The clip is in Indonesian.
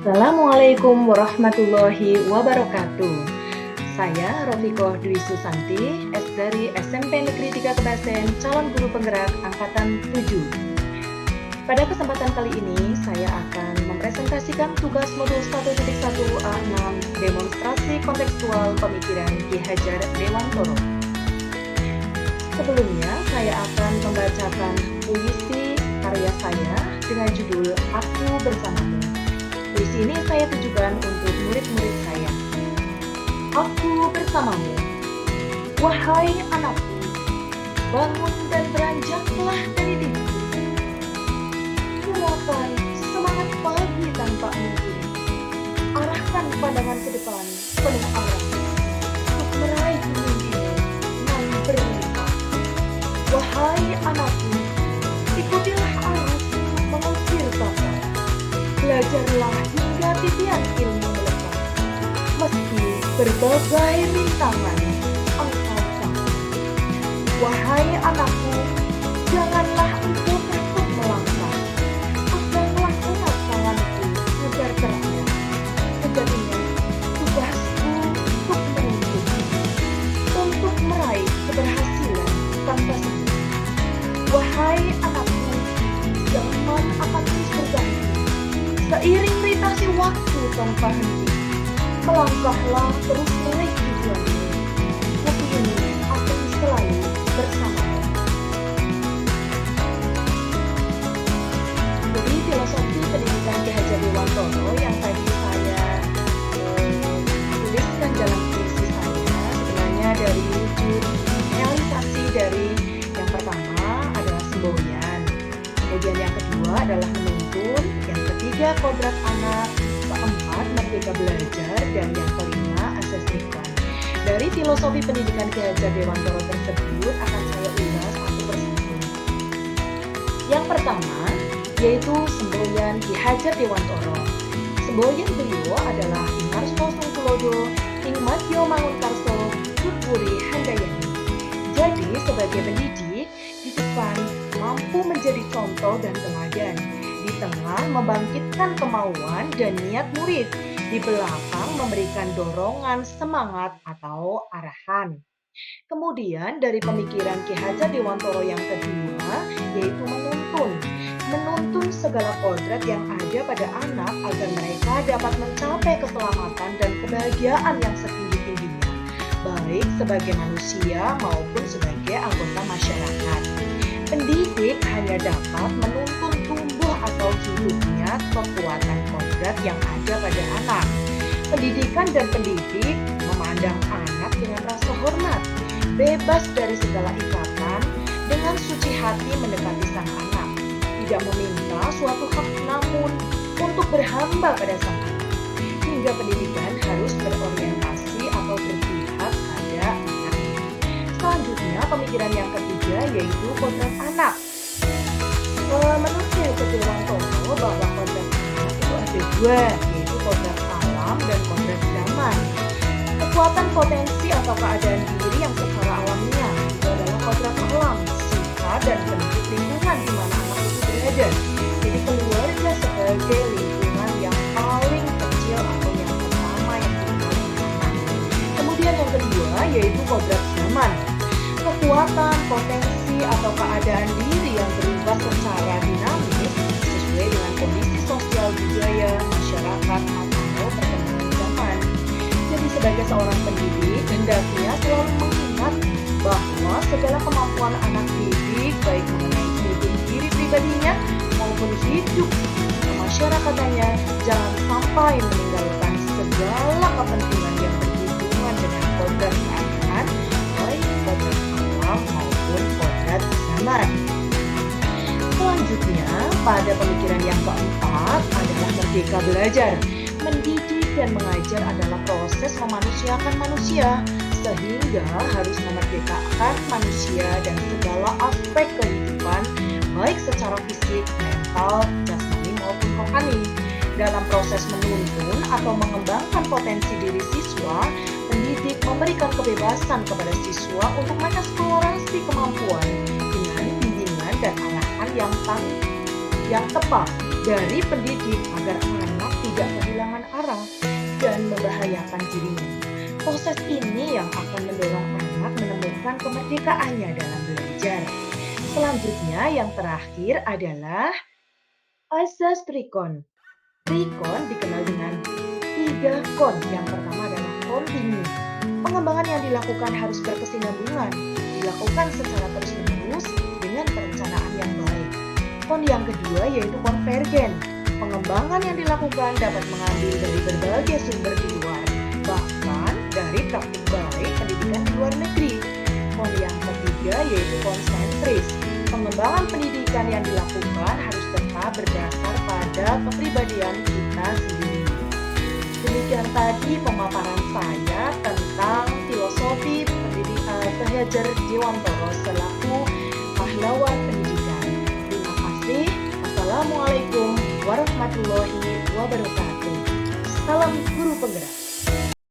Assalamualaikum warahmatullahi wabarakatuh. Saya Rofikoh Dwi Susanti, dari SMP Negeri 3 Kebasen, calon guru penggerak angkatan 7. Pada kesempatan kali ini, saya akan mempresentasikan tugas modul 1.1A6 demonstrasi kontekstual pemikiran Ki Hajar Dewantoro. Sebelumnya, saya akan membacakan puisi karya saya dengan judul Aku Bersamamu. Puisi ini saya tujukan untuk murid-murid saya. Aku bersamamu. Wahai anakku, bangun dan beranjaklah dari tidur. Gunakan semangat pagi tanpa mimpi. Arahkan pandangan ke depan penuh arah untuk meraih mimpimu yang berlimpah. Wahai anakku, ikutilah arus mengukir kata. Belajarlah hingga titian ilmu melekat. Meski berbagai rintangan engkau capai. Wahai anakku, janganlah engkau takut melangkah. Peganglah erat tanganku agar terarah. Sejatinya tugasku untuk menuntut, untuk meraih keberhasilan tanpa sendiri. Wahai anakku, zaman akan terus berganti. Seiring ritasi waktu tanpa henti, melangkahlah terus meraih tujuanmu. Bukti ini akan selalu bersamamu. Jadi filosofi pendidikan Ki Hajar Dewantoro yang tadi saya tuliskan dalam puisi saya sebenarnya dari wujud realisasi dari yang pertama adalah semboyan, kemudian yang kedua adalah menuntun, yang ketiga kodrat anak, keempat merdeka belajar, dan yang kelima asas ikhwan. Dari filosofi pendidikan Ki Hajar Dewantoro tersebut akan saya ulas satu persatu. Yang pertama yaitu semboyan Ki Hajar Dewantoro. Semboyan beliau adalah Ingarso Sungkulodo, Ing Madyo Mangunkarso, Tutpuri Handayani. Jadi sebagai pendidik di depan mampu menjadi contoh dan teladan, di tengah membangkitkan kemauan dan niat murid, di belakang memberikan dorongan semangat atau arahan. Kemudian dari pemikiran Ki Hajar Dewantoro yang kedua yaitu menuntun segala kodrat yang ada pada anak agar mereka dapat mencapai keselamatan dan kebahagiaan yang setinggi-tingginya, baik sebagai manusia maupun sebagai anggota masyarakat. Pendidik hanya dapat menuntun tumbuh atau hidupnya kekuatan kodrat yang ada pada anak. Pendidikan dan pendidik memandang anak dengan rasa hormat, bebas dari segala ikatan, dengan suci hati mendekati sang anak, tidak meminta suatu hak namun untuk berhamba pada sang anak. Hingga pendidikan harus berorientasi atau berpihak pada anak. Selanjutnya pemikiran yang ketiga yaitu kodrat anak. Menurut Ki Hajar Dewantoro bahwa kodrat anak itu ada dua, yaitu kodrat alam dan kodrat zaman. Kekuatan potensi atau keadaan diri yang secara alamiah itu adalah kodrat alam, sifat dan bentuk lingkungan di mana anak itu berada. Jadi keluarga sebagai lingkungan yang paling kecil atau yang pertama yang dimiliki anak. Kemudian yang kedua yaitu kodrat zaman. Kekuatan, potensi, atau keadaan diri yang berubah secara dinamis sesuai dengan kondisi sosial budaya, masyarakat, atau perkembangan zaman. Jadi sebagai seorang pendidik, hendaknya selalu mengingat bahwa segala kemampuan anak didik, baik mengenai hidup diri pribadinya maupun hidup kemasyarakatan, jangan sampai meninggalkan segala kepentingan yang berhubungan dengan kodrat keadaan, baik kodrat alam maupun kodrat zaman. Selanjutnya, pada pemikiran yang keempat adalah merdeka belajar. Mendidik dan mengajar adalah proses memanusiakan manusia, sehingga harus memerdekakan manusia dan segala aspek kehidupan, baik secara fisik, mental, jasmani maupun rohani. Dalam proses menuntun atau mengembangkan potensi diri siswa, pendidik memberikan kebebasan kepada siswa untuk mengeksplorasi kemampuan dengan bimbingan dan arahan yang tepat dari pendidik agar anak tidak kehilangan Proses ini yang akan mendorong anak menemukan kemerdekaannya dalam belajar. Selanjutnya, yang terakhir adalah asas trikon. Trikon dikenal dengan tiga kon. Yang pertama adalah kontinu. Pengembangan yang dilakukan harus berkesinambungan, dilakukan secara terus-menerus dengan perencanaan yang baik. Kon yang kedua yaitu konvergen. Pengembangan yang dilakukan dapat mengambil dari berbagai sumber di luar, bahkan dari praktik baik pendidikan di luar negeri. Kon yang ketiga yaitu konsentris. Pengembangan pendidikan yang dilakukan harus tetap berdasar pada kepribadian kita sendiri. Demikian tadi pemaparan saya tentang filosofi pendidikan Ki Hajar Dewantara selaku pahlawan pendidikan. Terima kasih. Assalamualaikum warahmatullahi wabarakatuh. Salam guru penggerak.